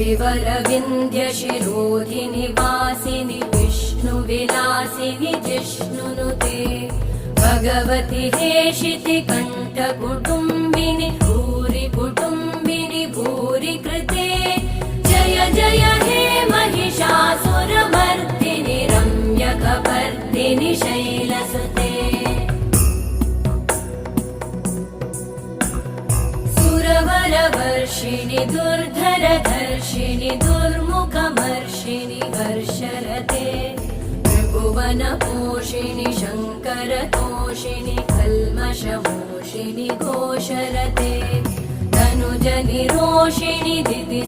श्रीवरविन्द्यशिरोधिनि वासिनि विष्णुविलासिनि जिष्णुनुते भगवति हेशिति कण्ठकुटुम्बिनि भूरि कुटुम्बिनि भूरि कृते जय जय हे महिषासुरमर्दिनि रम्यकपर्दिनि शैलसुते सुरवरवर्षिणि दुर्धरधर्षिणि दुर्मुखमर्षिणि हर्षरते त्रिभुवनपोषिणि शङ्करतोषिणि कल्मषमोषिणि घोषरते तनुजनिरोषिणि दिति